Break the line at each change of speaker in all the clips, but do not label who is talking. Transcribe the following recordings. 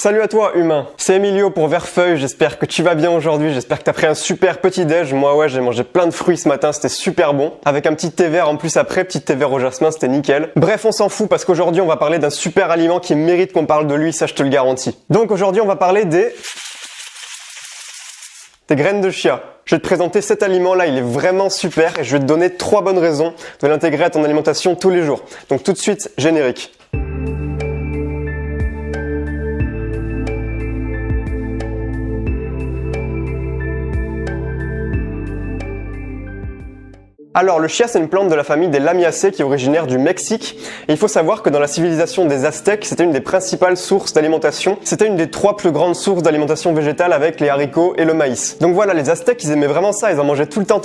Salut à toi humain, c'est Emilio pour Verfeuille, j'espère que tu vas bien aujourd'hui, j'espère que t'as pris un super petit déj. Moi ouais, j'ai mangé plein de fruits ce matin, c'était super bon, avec un petit thé vert en plus après, petit thé vert au jasmin, c'était nickel. Bref, on s'en fout parce qu'aujourd'hui on va parler d'un super aliment qui mérite qu'on parle de lui, ça je te le garantis. Donc aujourd'hui on va parler des graines de chia. Je vais te présenter cet aliment-là, il est vraiment super et je vais te donner 3 bonnes raisons de l'intégrer à ton alimentation tous les jours. Donc tout de suite, générique. Alors, le chia, c'est une plante de la famille des Lamiaceae qui est originaire du Mexique. Et il faut savoir que dans la civilisation des Aztèques, c'était une des principales sources d'alimentation. C'était une des 3 plus grandes sources d'alimentation végétale avec les haricots et le maïs. Donc voilà, les Aztèques, ils aimaient vraiment ça. Ils en mangeaient tout le temps.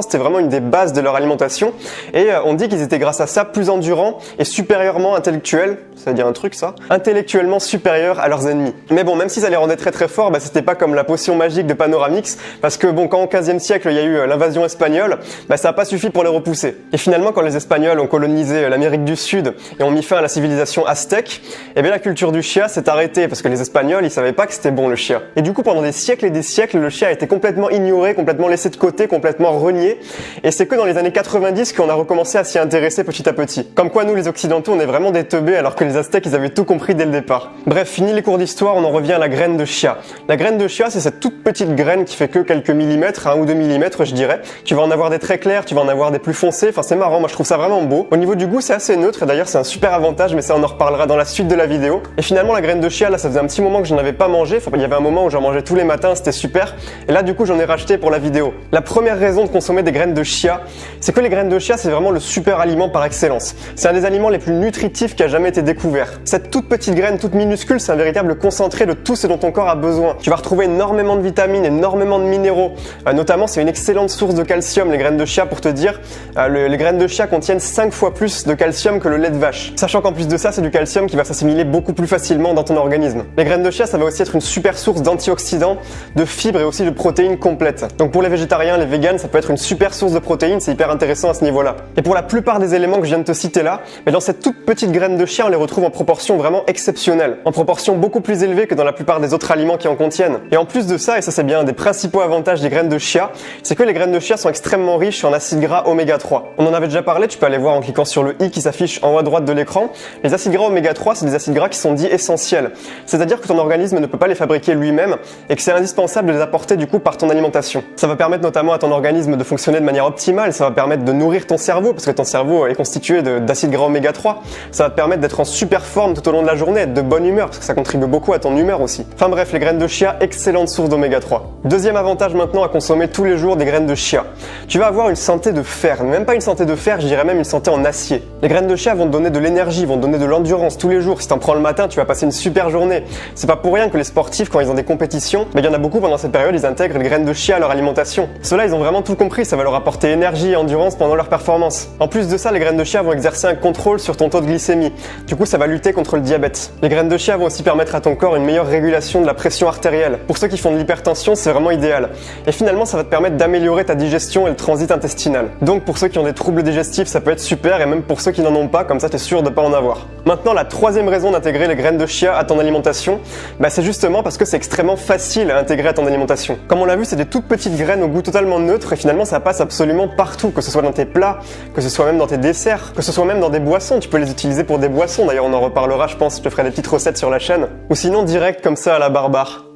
C'était vraiment une des bases de leur alimentation. Et on dit qu'ils étaient grâce à ça plus endurants et supérieurement intellectuels. Ça veut dire un truc, ça? Intellectuellement supérieurs à leurs ennemis. Mais bon, même si ça les rendait très forts, c'était pas comme la potion magique de Panoramix. Parce que bon, quand au 15e siècle, il y a eu l'invasion espagnole, ça a pas suffi pour les repousser. Et finalement, quand les Espagnols ont colonisé l'Amérique du Sud et ont mis fin à la civilisation aztèque, eh bien la culture du chia s'est arrêtée parce que les Espagnols, ils savaient pas que c'était bon le chia. Et du coup, pendant des siècles et des siècles, le chia a été complètement ignoré, complètement laissé de côté, complètement renié. Et c'est que dans les années 90 qu'on a recommencé à s'y intéresser petit à petit. Comme quoi, nous, les Occidentaux, on est vraiment des teubés alors que les Aztèques, ils avaient tout compris dès le départ. Bref, fini les cours d'histoire, on en revient à la graine de chia. La graine de chia, c'est cette toute petite graine qui fait que quelques millimètres, 1 ou 2 millimètres, je dirais. Tu vas en avoir des très clairs, tu vas en avoir des plus foncés, enfin c'est marrant, moi je trouve ça vraiment beau. Au niveau du goût c'est assez neutre et d'ailleurs c'est un super avantage, mais ça on en reparlera dans la suite de la vidéo. Et finalement la graine de chia là ça faisait un petit moment que je n'en avais pas mangé, enfin il y avait un moment où j'en mangeais tous les matins, c'était super. Et là du coup j'en ai racheté pour la vidéo. La première raison de consommer des graines de chia, c'est que les graines de chia c'est vraiment le super aliment par excellence. C'est un des aliments les plus nutritifs qui a jamais été découvert. Cette toute petite graine, toute minuscule, c'est un véritable concentré de tout ce dont ton corps a besoin. Tu vas retrouver énormément de vitamines, énormément de minéraux, notamment c'est une excellente source de calcium les graines de chia pour te dire. Les graines de chia contiennent 5 fois plus de calcium que le lait de vache. Sachant qu'en plus de ça, c'est du calcium qui va s'assimiler beaucoup plus facilement dans ton organisme. Les graines de chia, ça va aussi être une super source d'antioxydants, de fibres et aussi de protéines complètes. Donc pour les végétariens, les véganes, ça peut être une super source de protéines, c'est hyper intéressant à ce niveau-là. Et pour la plupart des éléments que je viens de te citer là, mais dans cette toute petite graine de chia, on les retrouve en proportion vraiment exceptionnelle. En proportion beaucoup plus élevée que dans la plupart des autres aliments qui en contiennent. Et en plus de ça, et ça c'est bien un des principaux avantages des graines de chia, c'est que les graines de chia sont extrêmement riches en acides gras oméga 3. On en avait déjà parlé, tu peux aller voir en cliquant sur le i qui s'affiche en haut à droite de l'écran. Les acides gras oméga 3, c'est des acides gras qui sont dits essentiels. C'est-à-dire que ton organisme ne peut pas les fabriquer lui-même et que c'est indispensable de les apporter du coup par ton alimentation. Ça va permettre notamment à ton organisme de fonctionner de manière optimale, ça va permettre de nourrir ton cerveau parce que ton cerveau est constitué d'acides gras oméga 3. Ça va te permettre d'être en super forme tout au long de la journée, être de bonne humeur parce que ça contribue beaucoup à ton humeur aussi. Enfin bref, les graines de chia, excellente source d'oméga 3. Deuxième avantage maintenant à consommer tous les jours des graines de chia. Tu vas avoir une santé de fer, même pas une santé de fer, je dirais même une santé en acier. Les graines de chia vont te donner de l'énergie, vont te donner de l'endurance tous les jours. Si t'en prends le matin, tu vas passer une super journée. C'est pas pour rien que les sportifs, quand ils ont des compétitions, il y en a beaucoup pendant cette période, ils intègrent les graines de chia à leur alimentation. Ceux-là, ils ont vraiment tout compris, ça va leur apporter énergie et endurance pendant leur performance. En plus de ça, les graines de chia vont exercer un contrôle sur ton taux de glycémie. Du coup, ça va lutter contre le diabète. Les graines de chia vont aussi permettre à ton corps une meilleure régulation de la pression artérielle. Pour ceux qui font de l'hypertension, c'est vraiment idéal. Et finalement, ça va te permettre d'améliorer ta digestion et le transit intestinal. Donc pour ceux qui ont des troubles digestifs, ça peut être super, et même pour ceux qui n'en ont pas, comme ça t'es sûr de pas en avoir. Maintenant, la troisième raison d'intégrer les graines de chia à ton alimentation, c'est justement parce que c'est extrêmement facile à intégrer à ton alimentation. Comme on l'a vu, c'est des toutes petites graines au goût totalement neutre et finalement ça passe absolument partout, que ce soit dans tes plats, que ce soit même dans tes desserts, que ce soit même dans des boissons. Tu peux les utiliser pour des boissons, d'ailleurs on en reparlera, je pense, je te ferai des petites recettes sur la chaîne. Ou sinon direct comme ça à la barbare.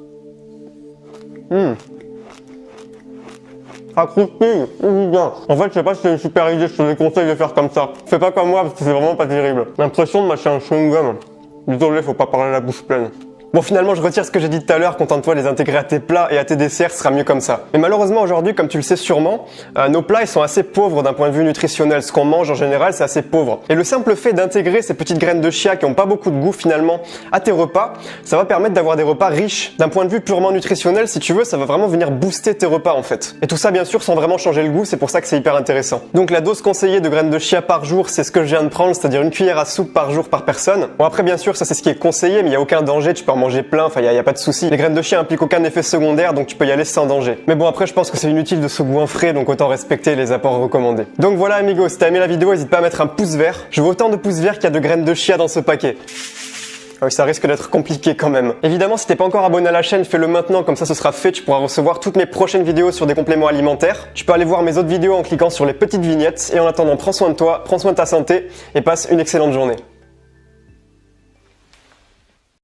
Ça croustille, bien. En fait, je sais pas si c'est une super idée, je te déconseille de faire comme ça. Fais pas comme moi parce que c'est vraiment pas terrible. L'impression de mâcher un chewing-gum. Désolé, faut pas parler la bouche pleine. Bon, finalement, je retire ce que j'ai dit tout à l'heure, contente-toi de les intégrer à tes plats et à tes desserts, ce sera mieux comme ça. Mais malheureusement, aujourd'hui, comme tu le sais sûrement, nos plats, ils sont assez pauvres d'un point de vue nutritionnel. Ce qu'on mange, en général, c'est assez pauvre. Et le simple fait d'intégrer ces petites graines de chia qui ont pas beaucoup de goût, finalement, à tes repas, ça va permettre d'avoir des repas riches. D'un point de vue purement nutritionnel, si tu veux, ça va vraiment venir booster tes repas, en fait. Et tout ça, bien sûr, sans vraiment changer le goût, c'est pour ça que c'est hyper intéressant. Donc, la dose conseillée de graines de chia par jour, c'est ce que je viens de prendre, c'est-à-dire une cuillère à soupe par jour par personne. Bon, après, bien sûr, ça, c'est ce qui est conseillé, mais il y a aucun danger, tu peux en manger plein, enfin, il y a pas de souci. Les graines de chia impliquent aucun effet secondaire, donc tu peux y aller sans danger. Mais bon, après, je pense que c'est inutile de se goinfrer, donc autant respecter les apports recommandés. Donc voilà, amigos, si t'as aimé la vidéo, n'hésite pas à mettre un pouce vert. Je veux autant de pouces verts qu'il y a de graines de chia dans ce paquet. Ah oui, ça risque d'être compliqué quand même. Évidemment, si t'es pas encore abonné à la chaîne, fais-le maintenant, comme ça ce sera fait, tu pourras recevoir toutes mes prochaines vidéos sur des compléments alimentaires. Tu peux aller voir mes autres vidéos en cliquant sur les petites vignettes, et en attendant, prends soin de toi, prends soin de ta santé, et passe une excellente journée.